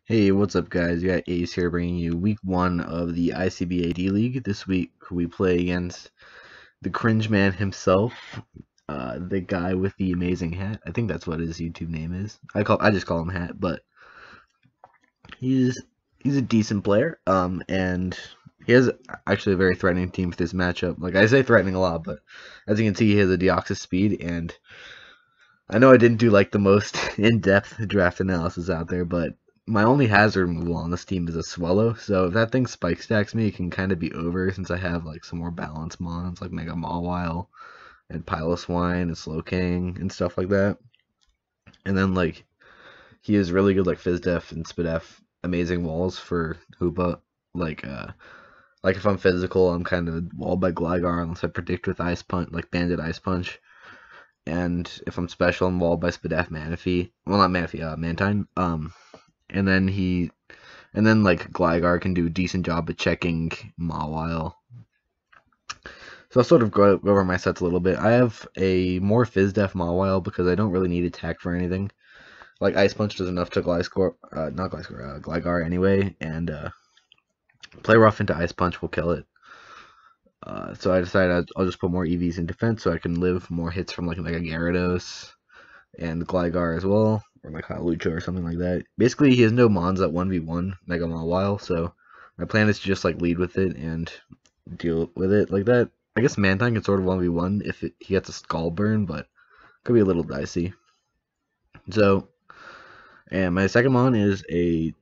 Hey, what's up, guys? You got Ace here bringing you week one of the ICBA D League. This week we play against the cringe man himself, the guy with the amazing hat. I think that's what his YouTube name is. I just call him Hat, but he's he's a decent player. And he has actually a very threatening team for this matchup. Like I say, threatening a lot, but as you can see, he has a Deoxys speed, and I know I didn't do like the most in-depth draft analysis out there, but my only hazard removal on this team is a Swallow, so if that thing spike stacks me, it can kind of be over since I have like some more balanced mons like Mega Mawile and Piloswine and Slowking and stuff like that. And then like he is really good like Fizdef and Spidef, amazing walls for Hoopa. Like uh like if I'm physical, I'm kind of walled by Gligar unless I predict with Ice Punch, like Banded Ice Punch. And if I'm special, I'm walled by Spadef Manaphy. Well, not Manaphy, Mantine. And then like Gligar can do a decent job at checking Mawile. So I'll sort of go over my sets a little bit. I have a more Fizdef Mawile because I don't really need attack for anything. Like Ice Punch does enough to Gligar anyway, and Play Rough into Ice Punch will kill it. So I decided I'll just put more EVs in defense so I can live more hits from like a Gyarados and Gligar as well, or like Lucha or something like that. Basically, he has no mons at 1v1 Mega Mawile, so my plan is to just like lead with it and deal with it like that. I guess Mantine can sort of 1v1 if he gets a Skull Burn, but could be a little dicey. So, and my second mon is I'm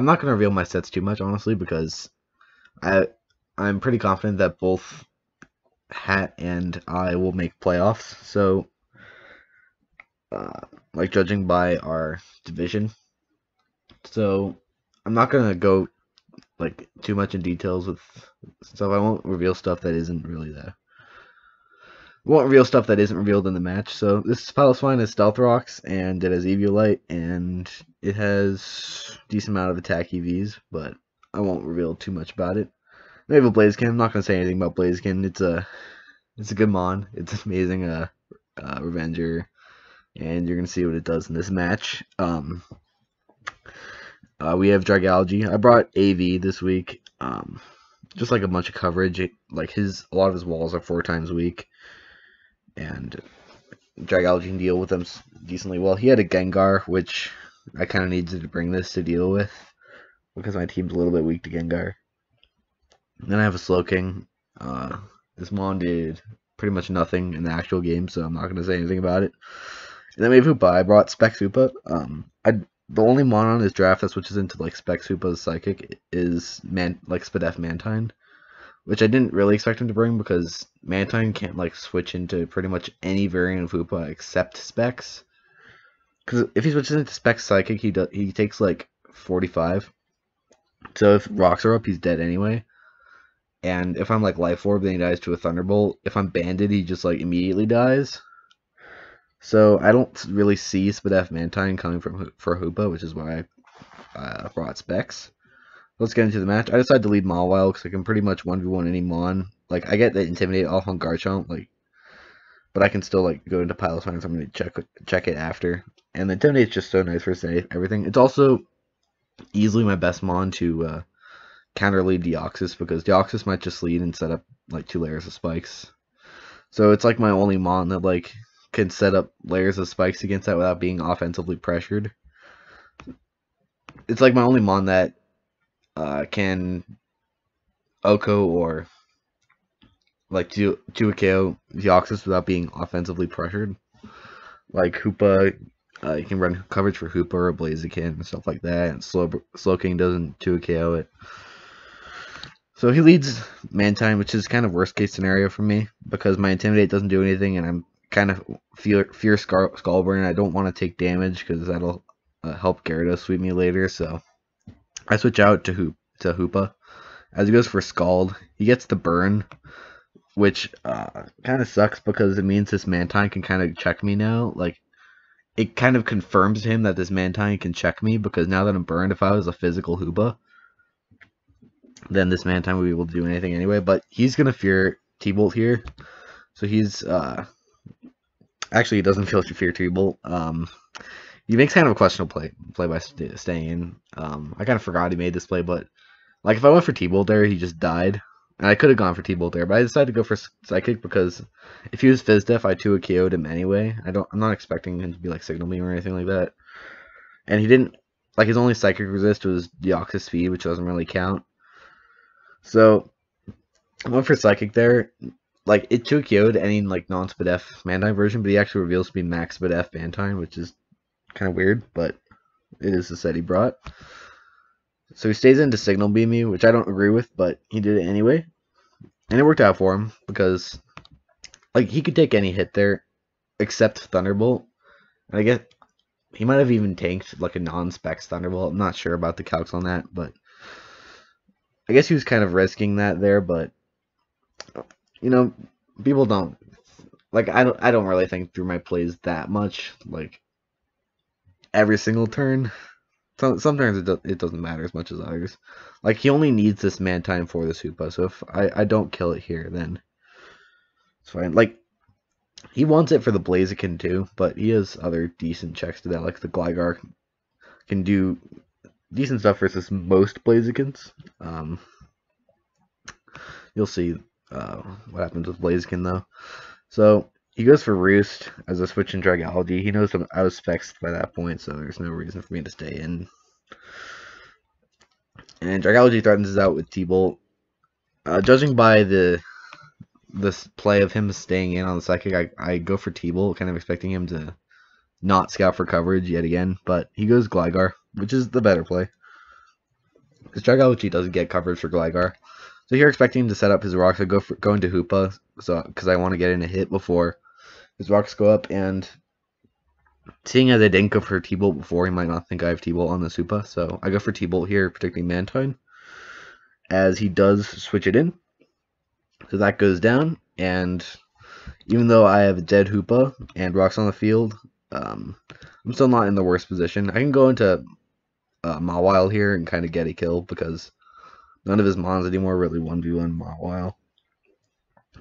not gonna reveal my sets too much honestly because I'm pretty confident that both Hat and I will make playoffs. So, like judging by our division, so I'm not gonna go like too much in details with stuff. I won't reveal stuff that isn't really there. Won't reveal stuff that isn't revealed in the match. So this Piloswine is Stealth Rocks, and it has Eviolite, and it has decent amount of attack EVs, but I won't reveal too much about it. They have a Blaziken. I'm not gonna say anything about Blaziken. It's a good mon. It's an amazing Revenger, and you're gonna see what it does in this match. We have Dragalge. I brought AV this week. Just like a bunch of coverage. Like a lot of his walls are 4 times weak, and Dragalge can deal with them decently well. He had a Gengar, which I kind of needed to bring this to deal with because my team's a little bit weak to Gengar. And then I have a Slowking. This mon did pretty much nothing in the actual game, so I'm not going to say anything about it. And then we have Hoopa. I brought Specs Hoopa. The only mon on this draft that switches into like Specs Hoopa's Psychic is Spadef Mantine, which I didn't really expect him to bring because Mantine can't like switch into pretty much any variant of Hoopa except Specs. Because if he switches into Specs Psychic, he takes like 45. So if rocks are up, he's dead anyway. And if I'm like Life Orb, then he dies to a Thunderbolt. If I'm Banded, he just like immediately dies. So I don't really see Spadef Mantine coming for Hoopa, which is why I brought Specs. Let's get into the match. I decided to lead Mawile because I can pretty much 1v1 any mon. Like I get the Intimidate off on Garchomp, like, but I can still like go into Piloswine, so I'm gonna check it after. And the Intimidate is just so nice for everything. It's also easily my best mon to counter lead Deoxys because Deoxys might just lead and set up like 2 layers of spikes. So it's like my only mon that like can set up layers of spikes against that without being offensively pressured. It's like my only mon that can Oko or like do a KO Deoxys without being offensively pressured. Like Hoopa, you can run coverage for Hoopa or Blaziken and stuff like that, and Slowking doesn't 2 KO it. So he leads Mantine, which is kind of worst case scenario for me because my Intimidate doesn't do anything, and I'm kind of fear Skullburn. I don't want to take damage because that'll help Gyarados sweep me later. So I switch out to Hoopa. As he goes for Scald, he gets the burn, which kind of sucks because it means this Mantine can kind of check me now. Like, it kind of confirms to him that this Mantine can check me because now that I'm burned, if I was a physical Hoopa, then this Mantine would be able to do anything anyway. But he's going to fear T-Bolt here. So he's... actually, he doesn't fear T-Bolt. He makes kind of a questionable play by staying in. I kind of forgot he made this play, but like if I went for T-Bolt there, he just died. And I could have gone for T-Bolt there, but I decided to go for Psychic because if he was Fizz Def, I 2 KO'd him anyway. I'm not expecting him to be like Signal Beam or anything like that. And he didn't, like his only Psychic resist was Deoxys Speed, which doesn't really count. So I went for Psychic there. Like it 2 KO'd any like non-Spadef Mantine version, but he actually reveals to be max Spadef Mantine, which is kind of weird, but it is the set he brought. So he stays in to Signal Beam me, which I don't agree with, but he did it anyway. And it worked out for him because like he could take any hit there except Thunderbolt. And I guess he might have even tanked like a non-specs Thunderbolt. I'm not sure about the calcs on that, but I guess he was kind of risking that there, but you know, people don't like I don't really think through my plays that much, like every single turn. Sometimes it doesn't matter as much as others. Like, he only needs this Mantine for this Hoopa, so if I don't kill it here, then it's fine. Like, he wants it for the Blaziken too, but he has other decent checks to that. Like, the Gligar can do decent stuff versus most Blazikens. You'll see what happens with Blaziken, though. So, he goes for Roost as a switch in Dragalge. He knows I was specs by that point, so there's no reason for me to stay in. And Dragalge threatens us out with T-Bolt. Judging by this play of him staying in on the Psychic, I go for T-Bolt, kind of expecting him to not scout for coverage yet again, but he goes Gligar, which is the better play. Because Dragalge doesn't get coverage for Gligar. So here expecting him to set up his rocks, I go into Hoopa, so because I want to get in a hit before his rocks go up, and seeing as I didn't go for T-Bolt before, he might not think I have T-Bolt on the Hoopa, so I go for T-Bolt here, predicting Mantine, as he does switch it in. So that goes down, and even though I have a dead Hoopa and rocks on the field, I'm still not in the worst position. I can go into Mawile here and kind of get a kill, because none of his mons anymore really 1v1 Mawile.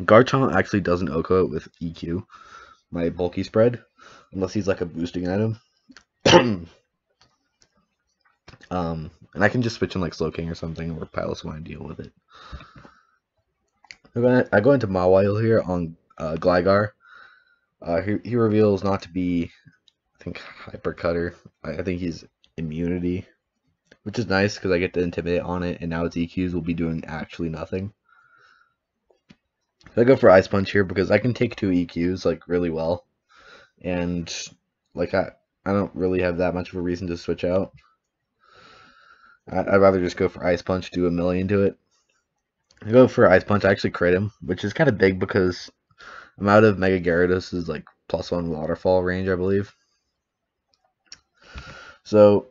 Garchomp actually doesn't OHKO it with EQ, my bulky spread, unless he's like a boosting item. And I can just switch in like Slowking or something, or Piloswine and deal with it. I go into Mawile here on Gligar. He reveals not to be, I think, Hyper Cutter. I think he's Immunity, which is nice because I get to Intimidate on it, and now its EQs will be doing actually nothing. So I go for Ice Punch here because I can take 2 EQs like really well, and like I don't really have that much of a reason to switch out. I'd rather just go for Ice Punch, do a million to it. I go for Ice Punch, I actually crit him, which is kind of big because I'm out of Mega Gyarados' like +1 waterfall range, I believe. So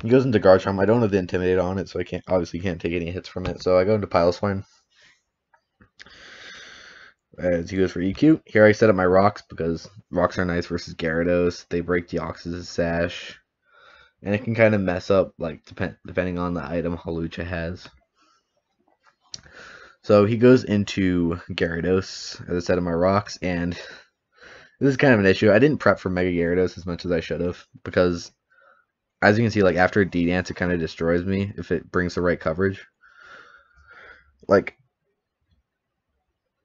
he goes into Garchomp. I don't have the Intimidate on it, so I obviously can't take any hits from it. So I go into Piloswine as he goes for EQ. Here I set up my rocks because rocks are nice versus Gyarados. They break Deoxys' Sash, and it can kind of mess up like depending on the item Hawlucha has. So he goes into Gyarados as a set of my rocks, and this is kind of an issue. I didn't prep for Mega Gyarados as much as I should have, because as you can see, like after a D-Dance, it kind of destroys me if it brings the right coverage. Like,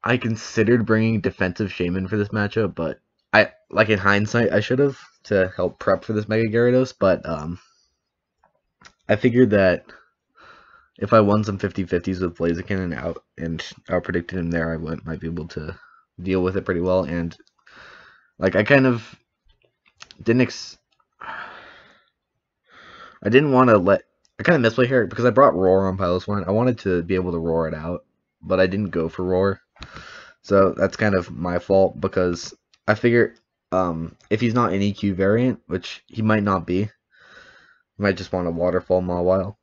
I considered bringing Defensive Shaman for this matchup, but like in hindsight, I should have to help prep for this Mega Gyarados, but I figured that if I won some 50-50s with Blaziken and out predicted him there, I might be able to deal with it pretty well. And like I kind of didn't I didn't want to I kind of misplay here because I brought Roar on Piloswine. I wanted to be able to roar it out, but I didn't go for Roar. So that's kind of my fault, because I figure if he's not an EQ variant, which he might not be, he might just want a Waterfall Mawile,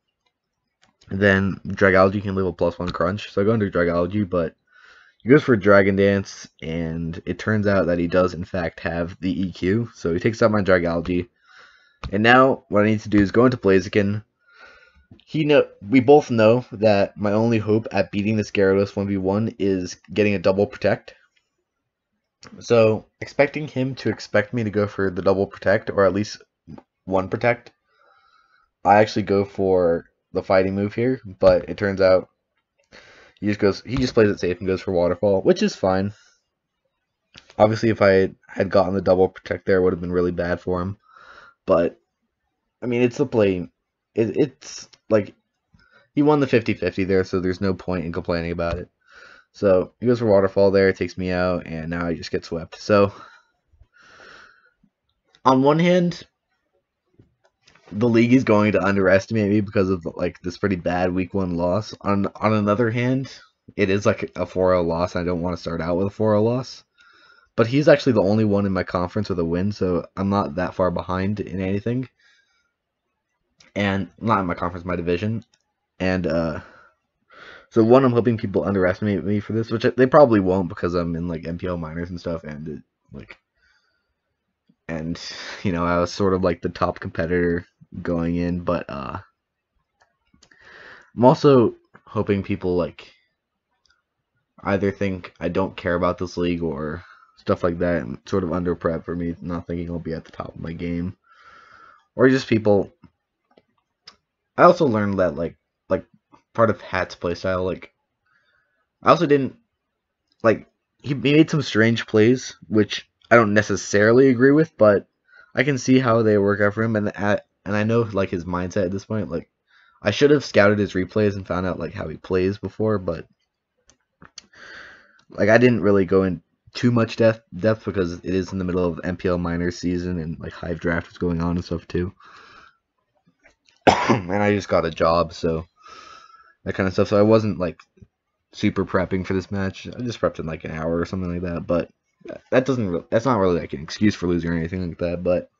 then Dragalge can live a +1 crunch. So I go into Dragalge, but he goes for Dragon Dance, and it turns out that he does in fact have the EQ. So he takes out my Dragalge, and now what I need to do is go into Blaziken. We both know that my only hope at beating this Gyarados 1v1 is getting a double protect. So, expecting him to expect me to go for the double protect, or at least one protect, I actually go for the fighting move here, but it turns out he just plays it safe and goes for waterfall, which is fine. Obviously, if I had gotten the double protect there, it would have been really bad for him. But I mean, it's the play. It's like he won the 50-50 there, so there's no point in complaining about it. So he goes for waterfall there, it takes me out, and now I just get swept. So on one hand, the league is going to underestimate me because of like this pretty bad week 1 loss. On another hand, it is like a 4-0 loss. I don't want to start out with a 4-0 loss. But he's actually the only one in my conference with a win, so I'm not that far behind in anything. And not in my conference, my division. And so one, I'm hoping people underestimate me for this, which they probably won't because I'm in like MPL minors and stuff, and you know, I was sort of like the top competitor going in, but I'm also hoping people like either think I don't care about this league or stuff like that, and sort of under prep for me not thinking I'll be at the top of my game, or just people. I also learned that like part of Hat's playstyle, like I also didn't like he made some strange plays, which I don't necessarily agree with, but I can see how they work out for him, and I know like his mindset at this point. Like I should have scouted his replays and found out like how he plays before, but like I didn't really go in too much depth because it is in the middle of MPL minors season and like Hive draft is going on and stuff too. And I just got a job, so that kind of stuff. So I wasn't like super prepping for this match. I just prepped in like an hour or something like that. But that's not really like an excuse for losing or anything like that. But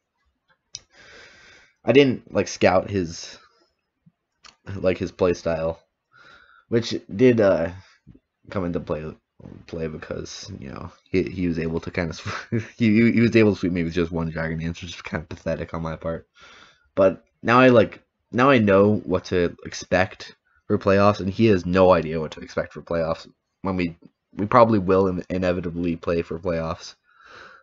I didn't like scout his play style, which did come into play because you know he was able to kind of he was able to sweep me with just one dragon dance, which is kind of pathetic on my part. But now I know what to expect for playoffs, and he has no idea what to expect for playoffs. When we probably will inevitably play for playoffs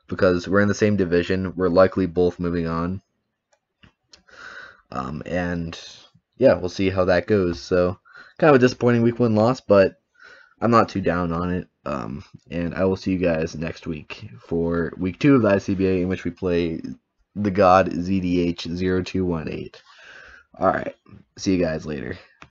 because we're in the same division. We're likely both moving on, and yeah, we'll see how that goes. So kind of a disappointing week 1 loss, but I'm not too down on it. And I will see you guys next week for week 2 of the ICBA, in which we play the God ZDH 0218. All right, see you guys later.